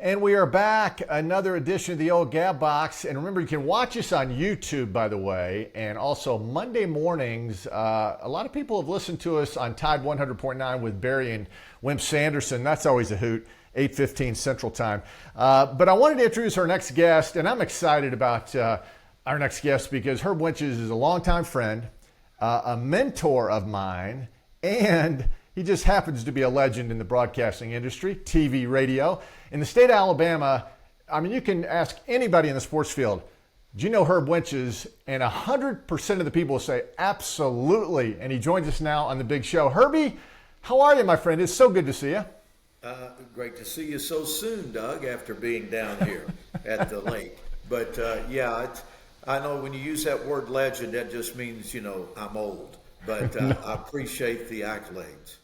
And we are back, another edition of the old Gab Box. And remember, you can watch us on YouTube, by the way, and also Monday mornings. A lot of people have listened to us on Tide 100.9 with Barry and Wimp Sanderson. That's always a hoot, 8:15 Central Time. But I wanted to introduce our next guest, and I'm excited about our next guest because Herb Winches is a longtime friend, a mentor of mine, and he just happens to be a legend in the broadcasting industry, TV, radio. In the state of Alabama, I mean, you can ask anybody in the sports field, do you know Herb Winches? And 100% of the people will say, absolutely. And he joins us now on the big show. Herbie, how are you, my friend? It's so good to see you. Great to see you so soon, Doug, after being down here at the lake. But I know when you use that word legend, that just means, I'm old. But I appreciate the accolades.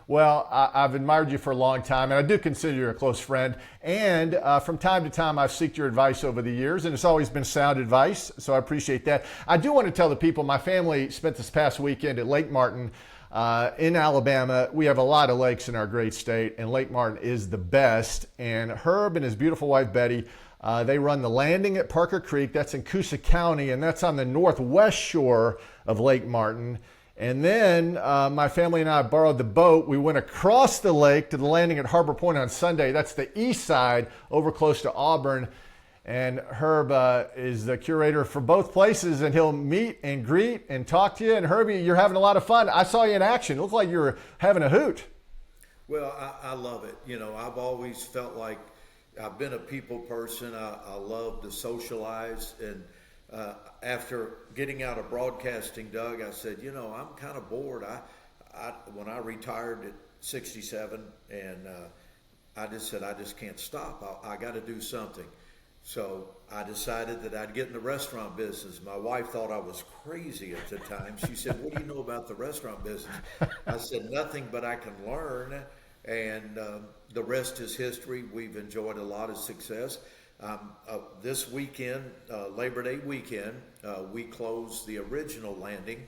Well, I've admired you for a long time, and I do consider you a close friend. And from time to time, I've sought your advice over the years, and it's always been sound advice, so I appreciate that. I do want to tell the people, my family spent this past weekend at Lake Martin in Alabama. We have a lot of lakes in our great state, and Lake Martin is the best. And Herb and his beautiful wife, Betty, they run the landing at Parker Creek. That's in Coosa County, and that's on the northwest shore of Lake Martin. And then my family and I borrowed the boat. We went across the lake to the landing at Harbor Point on Sunday. That's the east side, over close to Auburn. And Herb is the curator for both places, and he'll meet and greet and talk to you. And Herbie, you're having a lot of fun. I saw you in action. It looked like you were having a hoot. Well, I love it. I've always felt like I've been a people person. I love to socialize, and after getting out of broadcasting, Doug, I said, I'm kind of bored. When I retired at 67, and I just said, I just can't stop. I got to do something. So I decided that I'd get in the restaurant business. My wife thought I was crazy at the time. She said, what do you know about the restaurant business? I said, nothing, but I can learn. And the rest is history. We've enjoyed a lot of success. This weekend, Labor Day weekend, we close the original landing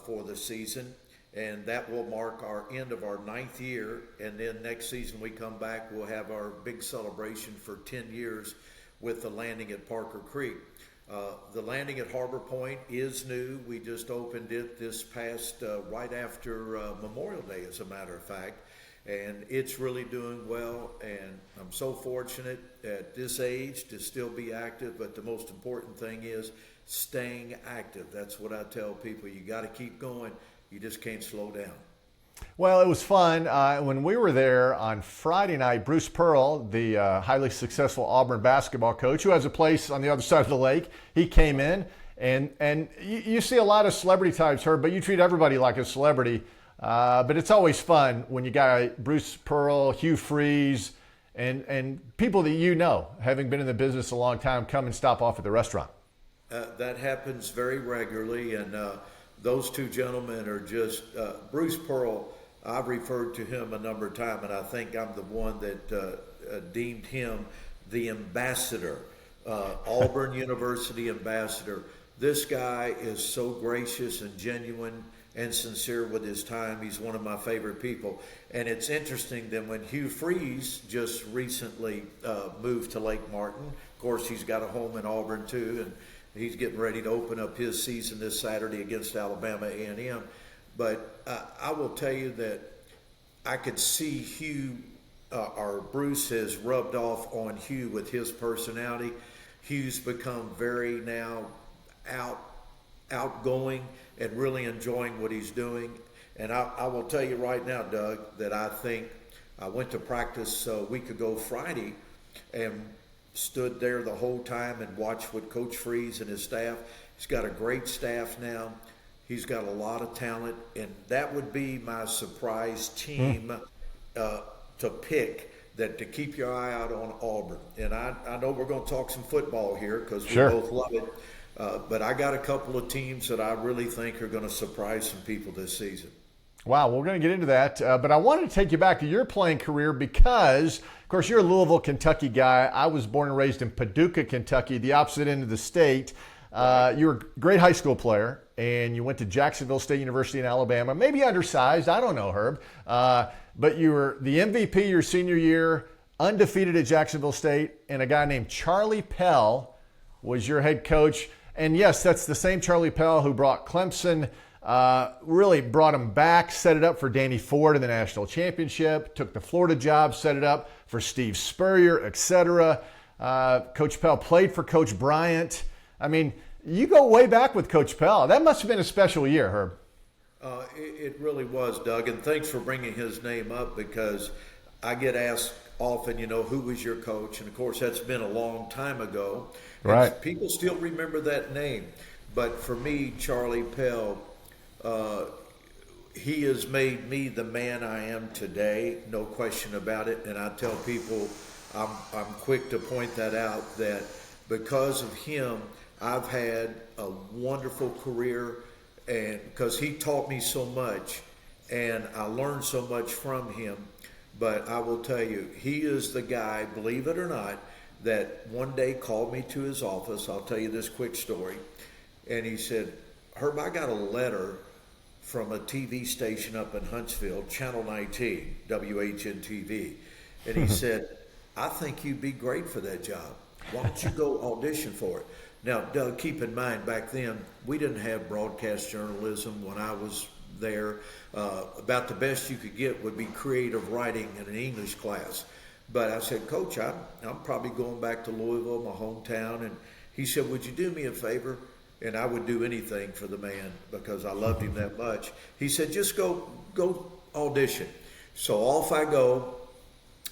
for the season, and that will mark our end of our 9th year. And then next season we come back, we'll have our big celebration for 10 years with the landing at Parker Creek. The landing at Harbor Point is new. We just opened it this past right after Memorial Day, as a matter of fact. And it's really doing well, and I'm so fortunate at this age to still be active, but the most important thing is staying active. That's what I tell people. You got to keep going. You just can't slow down. Well, it was fun. When we were there on Friday night, Bruce Pearl, the highly successful Auburn basketball coach, who has a place on the other side of the lake, he came in, and you see a lot of celebrity types, Herb, but you treat everybody like a celebrity. But it's always fun when you got Bruce Pearl, Hugh Freeze, and people that having been in the business a long time, come and stop off at the restaurant. That happens very regularly, and those two gentlemen are just Bruce Pearl. I've referred to him a number of times, and I think I'm the one that deemed him the ambassador, Auburn University ambassador. This guy is so gracious and genuine and sincere with his time. He's one of my favorite people. And it's interesting that when Hugh Freeze just recently moved to Lake Martin, of course he's got a home in Auburn too, and he's getting ready to open up his season this Saturday against Alabama A&M. But I will tell you that I could see Hugh, or Bruce has rubbed off on Hugh with his personality. Hugh's become very now outgoing and really enjoying what he's doing. And I will tell you right now, Doug, that I think I went to practice a week ago Friday and stood there the whole time and watched with Coach Freeze and his staff. He's got a great staff now. He's got a lot of talent, and that would be my surprise team to pick, that to keep your eye out on Auburn. And I know we're going to talk some football here because we both love it. But I got a couple of teams that I really think are going to surprise some people this season. Wow, we're going to get into that. But I wanted to take you back to your playing career because, of course, you're a Louisville, Kentucky guy. I was born and raised in Paducah, Kentucky, the opposite end of the state. You were a great high school player, and you went to Jacksonville State University in Alabama. Maybe undersized, I don't know, Herb. But you were the MVP your senior year. undefeated at Jacksonville State, and a guy named Charlie Pell was your head coach. And yes, that's the same Charlie Pell who brought Clemson, really brought him back, set it up for Danny Ford in the national championship, took the Florida job, set it up for Steve Spurrier, etc. Coach Pell played for Coach Bryant. I mean, you go way back with Coach Pell. That must have been a special year, Herb. It really was, Doug, and thanks for bringing his name up, because I get asked often, who was your coach? And of course, that's been a long time ago. Right. And people still remember that name. But for me, Charlie Pell, he has made me the man I am today, no question about it. And I tell people, I'm quick to point that out, that because of him, I've had a wonderful career, and because he taught me so much and I learned so much from him. But I will tell you, he is the guy, believe it or not, that one day called me to his office. I'll tell you this quick story. And he said, Herb, I got a letter from a TV station up in Huntsville, Channel 19, WHN-TV. And he said, I think you'd be great for that job. Why don't you go audition for it? Now, Doug, keep in mind, back then, we didn't have broadcast journalism when I was there. About the best you could get would be creative writing in an English class. But I said, Coach, I'm probably going back to Louisville, my hometown. And he said, would you do me a favor? And I would do anything for the man because I loved him that much. He said, just go audition. So off I go.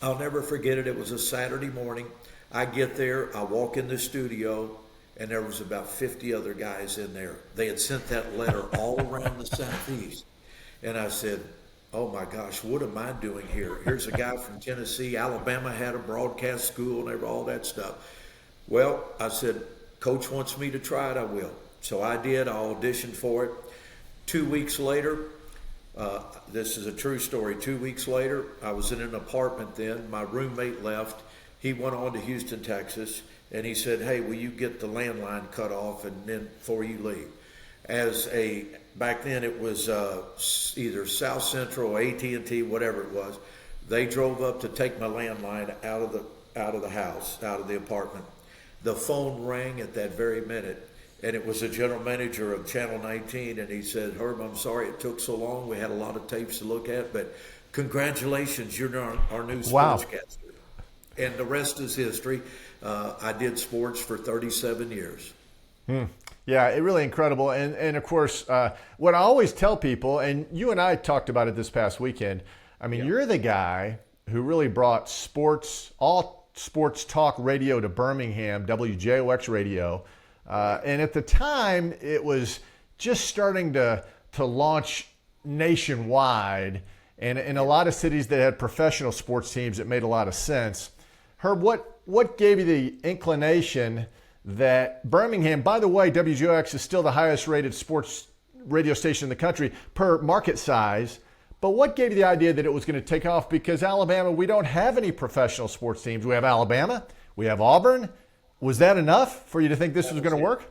I'll never forget it. It was a Saturday morning. I get there, I walk in the studio, and there was about 50 other guys in there. They had sent that letter all around the Southeast. And I said, oh my gosh, what am I doing here? Here's a guy from Tennessee. Alabama had a broadcast school and all that stuff. Well, I said, Coach wants me to try it, I will. So I did. I auditioned for it. 2 weeks later, this is a true story. 2 weeks later, I was in an apartment then. My roommate left. He went on to Houston, Texas, and he said, hey, will you get the landline cut off and then before you leave? Back then it was either South Central, AT&T, whatever it was. They drove up to take my landline out of the house, out of the apartment. The phone rang at that very minute, and it was the general manager of Channel 19, and he said, Herb, I'm sorry it took so long. We had a lot of tapes to look at, but congratulations, you're our new sportscaster. And the rest is history. I did sports for 37 years. Yeah, it really incredible. And of course, what I always tell people, and you and I talked about it this past weekend, I mean, You're the guy who really brought all sports talk radio to Birmingham, WJOX radio. And at the time, it was just starting to launch nationwide. And in a lot of cities that had professional sports teams, it made a lot of sense. Herb, what gave you the inclination that Birmingham, by the way, WJOX is still the highest rated sports radio station in the country per market size, but what gave you the idea that it was going to take off? Because Alabama, we don't have any professional sports teams. We have Alabama, we have Auburn. Was that enough for you to think this was going to work?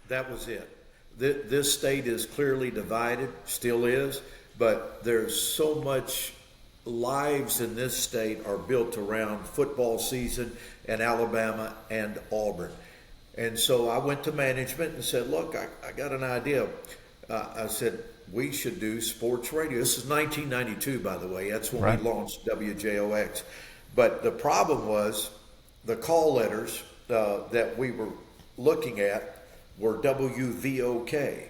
That was it. This state is clearly divided, still is, but there's so much lives in this state are built around football season and Alabama and Auburn. And so I went to management and said, look, I got an idea. I said, we should do sports radio. This is 1992, by the way. That's when we launched WJOX. But the problem was the call letters that we were looking at were WVOK.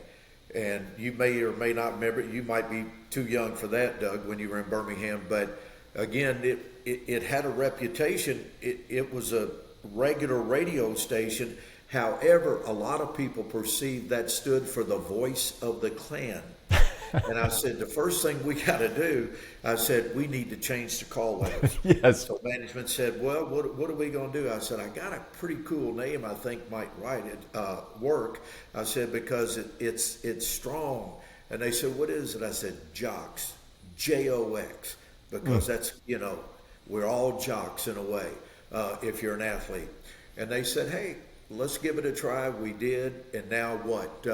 And you may or may not remember, you might be too young for that, Doug, when you were in Birmingham. But again, it had a reputation. It was a regular radio station. However, a lot of people perceived that stood for the voice of the Klan. And I said, the first thing we got to do, I said, we need to change the call letters. Yes. So management said, well, what are we going to do? I said, I got a pretty cool name I think might work. I said, because it's strong. And they said, what is it? I said, Jocks, J-O-X, because that's, we're all jocks in a way, if you're an athlete. And they said, hey, let's give it a try. We did. And now what?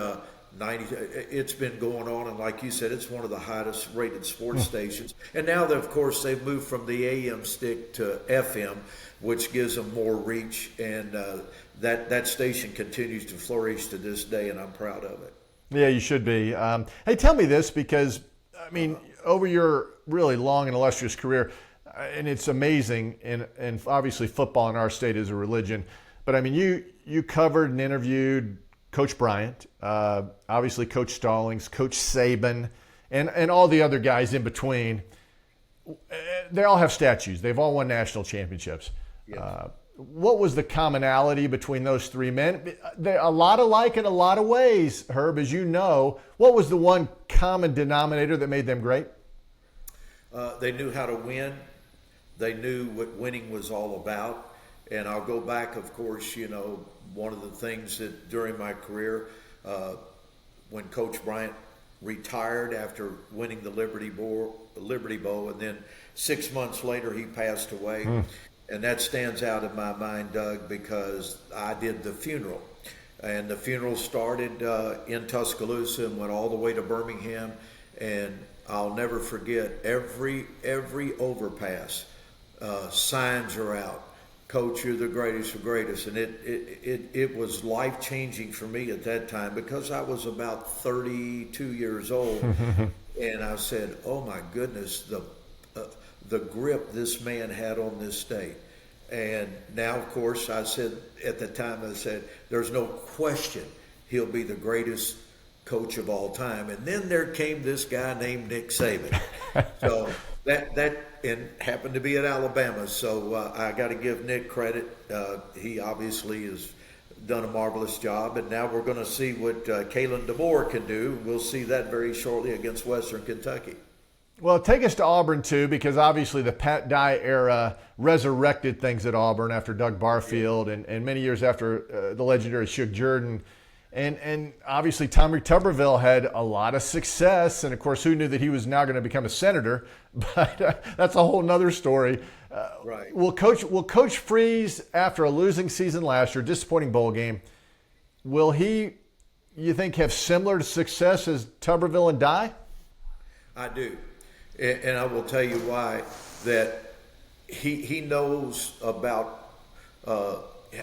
It's been going on, and like you said, it's one of the highest rated sports stations. And now, of course, they've moved from the AM stick to FM, which gives them more reach, and that station continues to flourish to this day, and I'm proud of it. Yeah, you should be. Hey, tell me this, because I mean, over your really long and illustrious career, and it's amazing, and obviously football in our state is a religion, but I mean, you covered and interviewed Coach Bryant, obviously Coach Stallings, Coach Saban, and all the other guys in between. They all have statues. They've all won national championships. Yes. What was the commonality between those three men? They're a lot alike in a lot of ways, Herb, as you know. What was the one common denominator that made them great? They knew how to win. They knew what winning was all about. And I'll go back, of course, one of the things that during my career, when Coach Bryant retired after winning the Liberty Bowl, and then 6 months later he passed away. And that stands out in my mind, Doug, because I did the funeral. And the funeral started in Tuscaloosa and went all the way to Birmingham. And I'll never forget, every overpass, signs are out. Coach, you're the greatest of greatest. And it was life-changing for me at that time, because I was about 32 years old. And I said, oh my goodness, the grip this man had on this state. And now, of course, I said at the time, there's no question he'll be the greatest coach of all time. And then there came this guy named Nick Saban. So that and happened to be at Alabama. So I got to give Nick credit. He obviously has done a marvelous job. And now we're going to see what Kalen DeBoer can do. We'll see that very shortly against Western Kentucky. Well, take us to Auburn, too, because obviously the Pat Dye era resurrected things at Auburn after Doug Barfield and many years after the legendary Shug Jordan. And obviously Tommy Tuberville had a lot of success. And, of course, who knew that he was now going to become a senator? But that's a whole nother story. Right. Will Coach Freeze, after a losing season last year, disappointing bowl game, will he, you think, have similar success as Tuberville and Dye? I do. And I will tell you why, that he knows about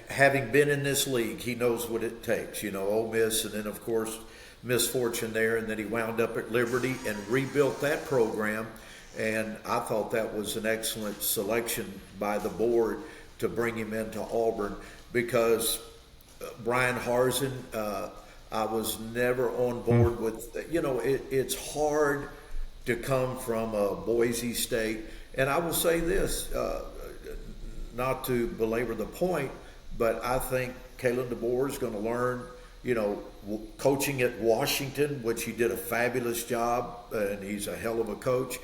having been in this league. He knows what it takes, Ole Miss, and then, of course, misfortune there, and then he wound up at Liberty and rebuilt that program. And I thought that was an excellent selection by the board to bring him into Auburn, because Brian Harsin, I was never on board with. It's hard to come from a Boise State. And I will say this, not to belabor the point, but I think Kalen DeBoer is going to learn, coaching at Washington, which he did a fabulous job, and he's a hell of a coach.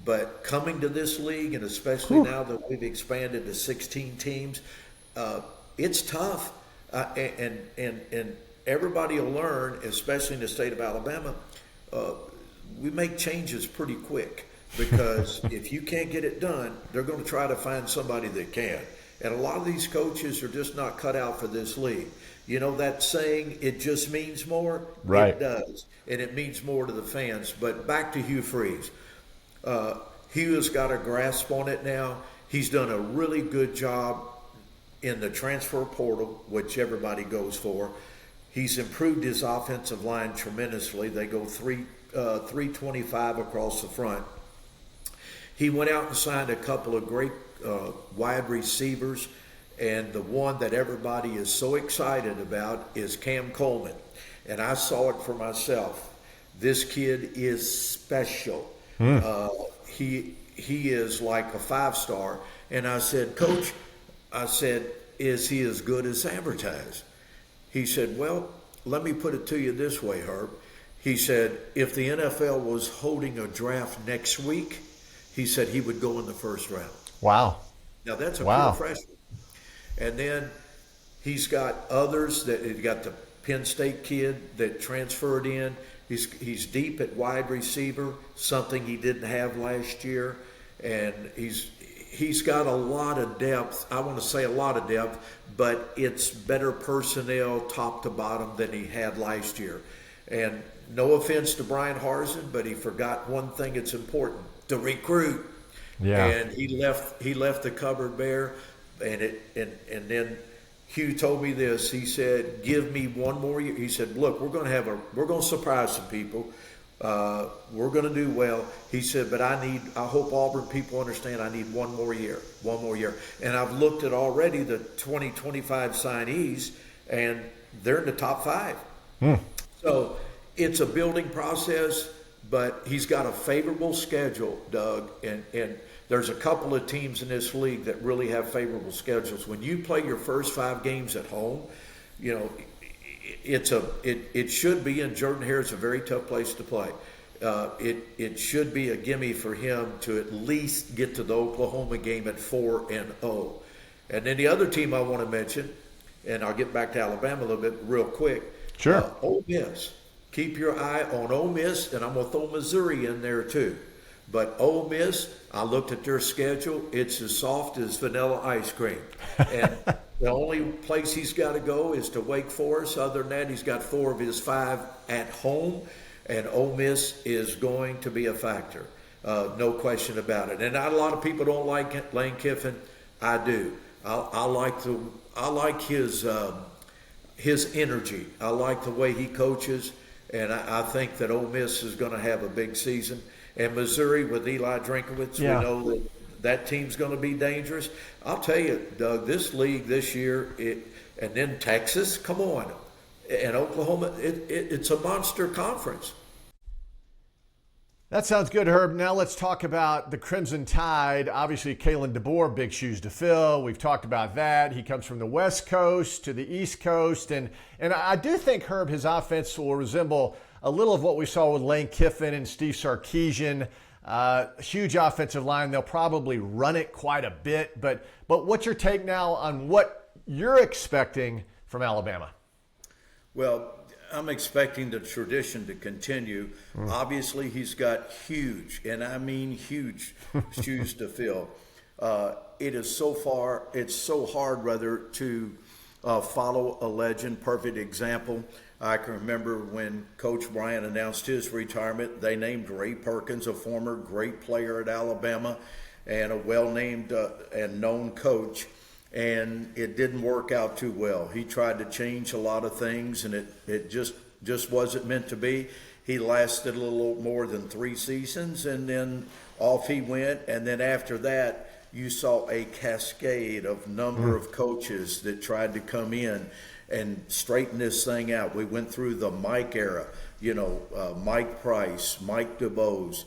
But coming to this league, and especially now that we've expanded to 16 teams, it's tough. And everybody will learn, especially in the state of Alabama, we make changes pretty quick, because if you can't get it done, they're going to try to find somebody that can. And a lot of these coaches are just not cut out for this league. That saying, it just means more? Right. It does. And it means more to the fans. But back to Hugh Freeze. Hugh has got a grasp on it now. He's done a really good job in the transfer portal, which everybody goes for. He's improved his offensive line tremendously. They go 325 across the front. He went out and signed a couple of great wide receivers, and the one that everybody is so excited about is Cam Coleman. And I saw it for myself. This kid is special. He is like a 5-star. And I said, Coach, is he as good as advertised? He said, well, let me put it to you this way, Herb. He said, if the NFL was holding a draft next week, he said he would go in the first round. Wow. Now, that's a pure freshman. And then he's got others that he's got the Penn State kid that transferred in. He's deep at wide receiver, something he didn't have last year. And he's got a lot of depth. I want to say a lot of depth, but it's better personnel top to bottom than he had last year. And no offense to Brian Harsin, but he forgot one thing that's important: to recruit. Yeah. And he left the cupboard bare. And then Hugh told me this. He said, "Give me one more year." He said, "Look, we're going to surprise some people. We're going to do well." He said, "But I hope Auburn people understand I need one more year. And I've looked at already the 2025 signees, and they're in the top 5. So it's a building process, but he's got a favorable schedule, Doug, and there's a couple of teams in this league that really have favorable schedules. When you play your first 5 games at home, you know, it should be, and Jordan-Hare is a very tough place to play. It should be a gimme for him to at least get to the Oklahoma game at 4-0. And then the other team I want to mention, and I'll get back to Alabama a little bit real quick. Sure. Ole Miss. Keep your eye on Ole Miss, and I'm going to throw Missouri in there too. But Ole Miss, I looked at their schedule. It's as soft as vanilla ice cream. And the only place he's got to go is to Wake Forest. Other than that, he's got 4 of his 5 at home. And Ole Miss is going to be a factor. No question about it. And a lot of people don't like Lane Kiffin. I do. I like his energy. I like the way he coaches. And I think that Ole Miss is going to have a big season. And Missouri with Eli Drinkowitz, yeah. We know that team's going to be dangerous. I'll tell you, Doug, this league this year, and then Texas, come on, and Oklahoma, it's a monster conference. That sounds good, Herb. Now let's talk about the Crimson Tide. Obviously, Kalen DeBoer, big shoes to fill. We've talked about that. He comes from the West Coast to the East Coast. And I do think, Herb, his offense will resemble a little of what we saw with Lane Kiffin and Steve Sarkisian. Huge offensive line. They'll probably run it quite a bit. But what's your take now on what you're expecting from Alabama? Well, I'm expecting the tradition to continue. Obviously, he's got huge, and I mean huge, shoes to fill. It's so hard, rather, to follow a legend. Perfect example. I can remember when Coach Bryant announced his retirement, they named Ray Perkins, a former great player at Alabama and a well-named and known coach. And it didn't work out too well. He tried to change a lot of things, and it just wasn't meant to be. He lasted a little more than 3 seasons, and then off he went. And then after that, you saw a cascade of number of coaches that tried to come in and straighten this thing out. We went through the Mike era, Mike Price, Mike DeBose,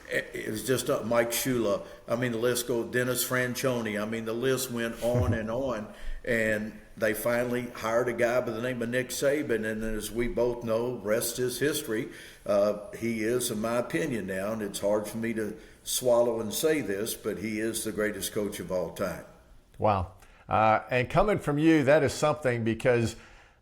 it was just Mike Shula. I mean, the list goes, Dennis Franchione. I mean, the list went on and on. And they finally hired a guy by the name of Nick Saban. And then, as we both know, rest is history. He is, in my opinion now, and it's hard for me to swallow and say this, but he is the greatest coach of all time. Wow. And coming from you, that is something because,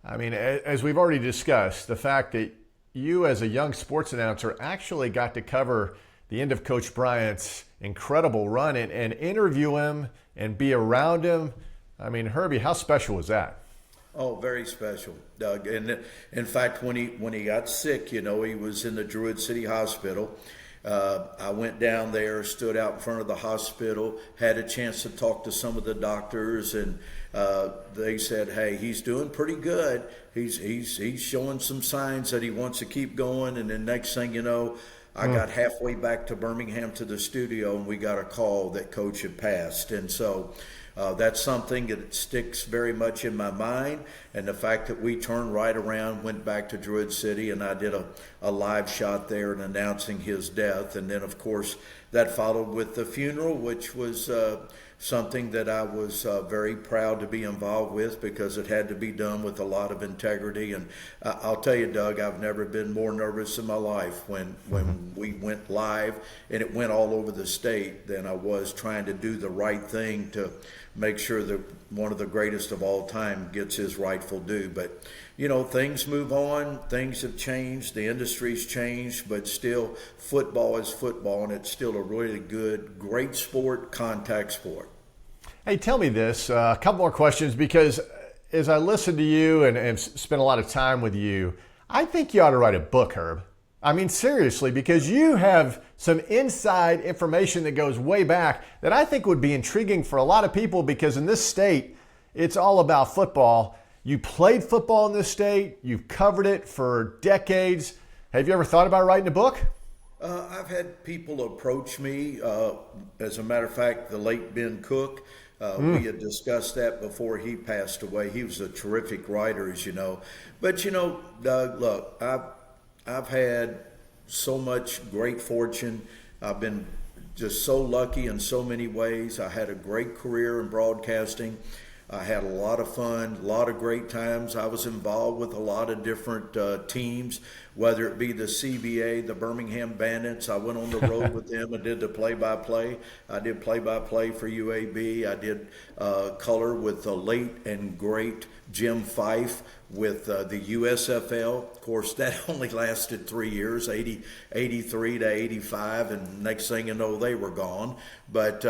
I mean, as we've already discussed, the fact that you as a young sports announcer actually got to cover the end of Coach Bryant's incredible run and interview him and be around him. I mean, Herbie, how special was that? Oh, very special, Doug. And in fact, when he got sick, he was in the Druid City Hospital. I went down there, stood out in front of the hospital, had a chance to talk to some of the doctors, and they said, "Hey, he's doing pretty good. He's showing some signs that he wants to keep going." And then next thing you know, I got halfway back to Birmingham to the studio, and we got a call that Coach had passed. And so that's something that sticks very much in my mind. And the fact that we turned right around, went back to Druid City, and I did a live shot there and announcing his death. And then, of course, that followed with the funeral, which was something that I was very proud to be involved with because it had to be done with a lot of integrity. And I'll tell you, Doug, I've never been more nervous in my life when we went live and it went all over the state than I was trying to do the right thing to make sure that one of the greatest of all time gets his rightful due. But, things move on. Things have changed. The industry's changed, but still football is football, and it's still a really good, great sport, contact sport. Hey, tell me this, a couple more questions, because as I listen to you and spend a lot of time with you, I think you ought to write a book, Herb. I mean, seriously, because you have some inside information that goes way back that I think would be intriguing for a lot of people, because in this state, it's all about football. You played football in this state. You've covered it for decades. Have you ever thought about writing a book? I've had people approach me. As a matter of fact, the late Ben Cook, we had discussed that before he passed away. He was a terrific writer, as you know. But, Doug, look, I've had so much great fortune. I've been just so lucky in so many ways. I had a great career in broadcasting. I had a lot of fun, a lot of great times. I was involved with a lot of different teams, whether it be the CBA, the Birmingham Bandits. I went on the road with them and did the play-by-play. I did play-by-play for UAB. I did color with the late and great Jim Fife with the USFL. Of course, that only lasted 3 years, 83 to 85, and next thing you know, they were gone. But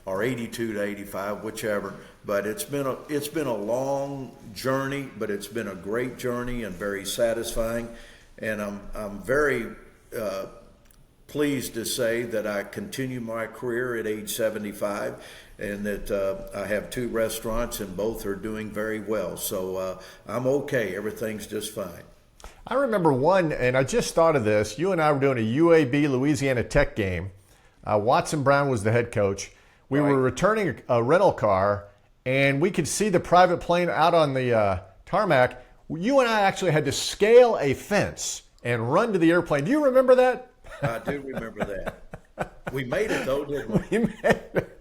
or 82 to 85, whichever. But it's been a long journey, but it's been a great journey and very satisfying. And I'm very pleased to say that I continue my career at age 75, and that I have 2 restaurants and both are doing very well. So I'm okay. Everything's just fine. I remember one, and I just thought of this. You and I were doing a UAB Louisiana Tech game. Watson Brown was the head coach. We were returning a rental car, and we could see the private plane out on the tarmac. You and I actually had to scale a fence and run to the airplane. Do you remember that? I do remember that. We made it, though, didn't we? We made it.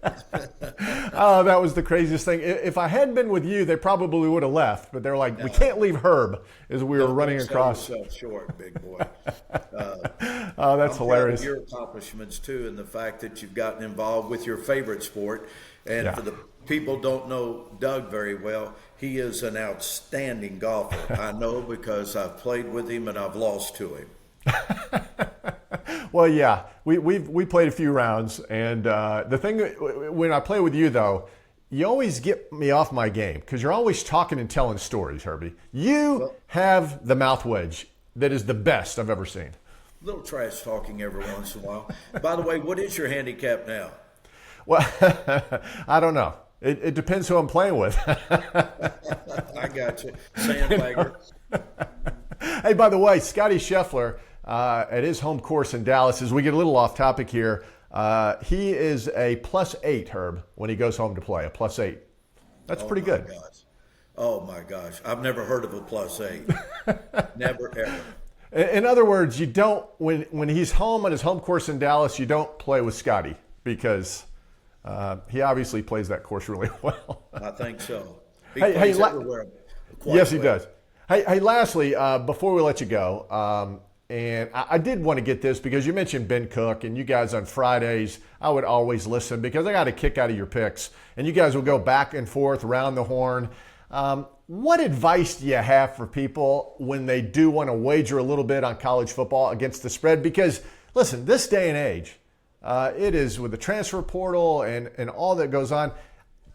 Oh, that was the craziest thing. If I hadn't been with you, they probably would have left. But they were like, "We can't leave Herb," as we were running across. Sell yourself short, big boy. Oh, that's hilarious. Your accomplishments too, and the fact that you've gotten involved with your favorite sport. And for the people who don't know Doug very well, he is an outstanding golfer. I know because I've played with him and I've lost to him. Well, yeah, we played a few rounds, and the thing when I play with you though, you always get me off my game because you're always talking and telling stories, Herbie. You have the mouth wedge that is the best I've ever seen. A little trash talking every once in a while. By the way, what is your handicap now? Well, I don't know. It depends who I'm playing with. I got you. Sandbagger. Hey, by the way, Scotty Scheffler at his home course in Dallas, as we get a little off topic here, he is a +8, Herb, when he goes home to play, a +8. That's pretty good. Gosh. Oh, my gosh. I've never heard of a +8. Never, ever. In other words, you don't when he's home on his home course in Dallas, you don't play with Scotty because he obviously plays that course really well. I think so. He Hey, plays everywhere. Yes, he does. Hey, lastly, before we let you go, and I did want to get this because you mentioned Ben Cook, and you guys on Fridays, I would always listen because I got a kick out of your picks, and you guys will go back and forth around the horn. What advice do you have for people when they do want to wager a little bit on college football against the spread? Because, listen, this day and age, it is with the transfer portal and all that goes on.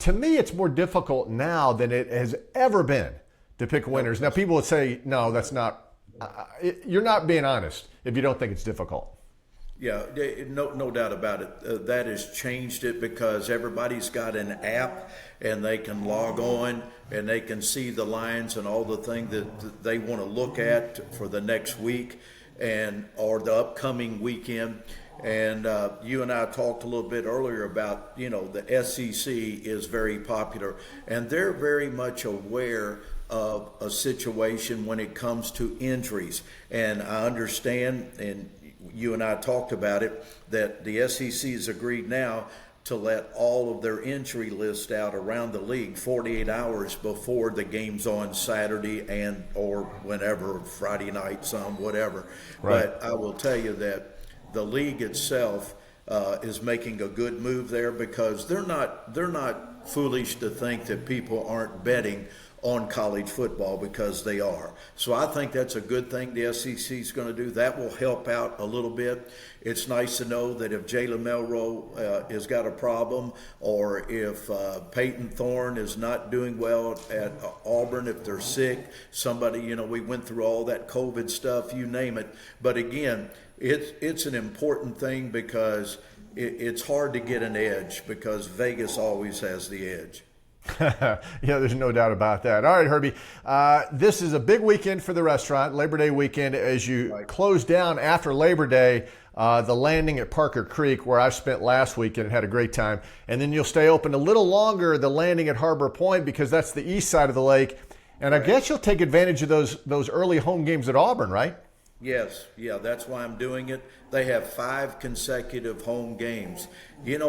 To me, it's more difficult now than it has ever been to pick winners. Now, people would say, no, that's not. You're not being honest if you don't think it's difficult. Yeah, no doubt about it. That has changed it because everybody's got an app and they can log on and they can see the lines and all the things that they want to look at for the next week or the upcoming weekend. And you and I talked a little bit earlier about, the SEC is very popular and they're very much aware of a situation when it comes to injuries. And I understand, and you and I talked about it, that the SEC has agreed now to let all of their injury list out around the league 48 hours before the game's on Saturday or whenever, Friday night, whatever. Right. But I will tell you that the league itself is making a good move there because they're not foolish to think that people aren't betting on college football, because they are. So I think that's a good thing the SEC is going to do. That will help out a little bit. It's nice to know that if Jalen Milroe has got a problem, or if Peyton Thorne is not doing well at Auburn, if they're sick, somebody, we went through all that COVID stuff, you name it. But again, it's an important thing, because it's hard to get an edge, because Vegas always has the edge. Yeah, there's no doubt about that. All right, Herbie. This is a big weekend for the restaurant, Labor Day weekend, as you close down after Labor Day, the landing at Parker Creek, where I spent last weekend and had a great time. And then you'll stay open a little longer, the landing at Harbor Point, because that's the east side of the lake. And I guess you'll take advantage of those early home games at Auburn, right? Yes, yeah, that's why I'm doing it. They have 5 consecutive home games. It's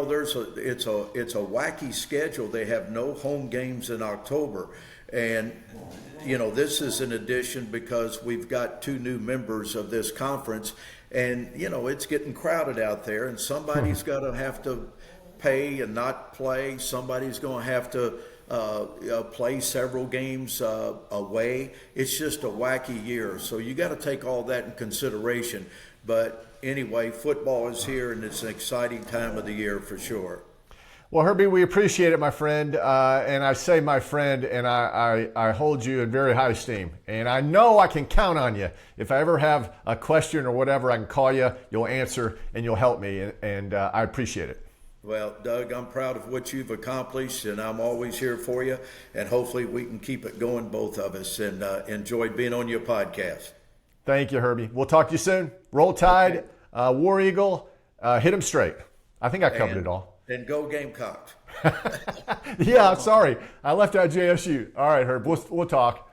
a wacky schedule. They have no home games in October, and this is an addition because we've got 2 new members of this conference, and it's getting crowded out there, and somebody's got to have to pay and not play. Somebody's going to have to play several games away. It's just a wacky year, so you got to take all that in consideration. But anyway, football is here, and it's an exciting time of the year for sure. Well, Herbie, we appreciate it, my friend. And I say my friend, and I hold you in very high esteem. And I know I can count on you. If I ever have a question or whatever, I can call you, you'll answer, and you'll help me. And I appreciate it. Well, Doug, I'm proud of what you've accomplished, and I'm always here for you. And hopefully we can keep it going, both of us, and enjoyed being on your podcast. Thank you, Herbie. We'll talk to you soon. Roll Tide, War Eagle, hit them straight. I think I covered it all. And go Gamecocks. Yeah, I'm sorry. I left out JSU. All right, Herb, we'll talk.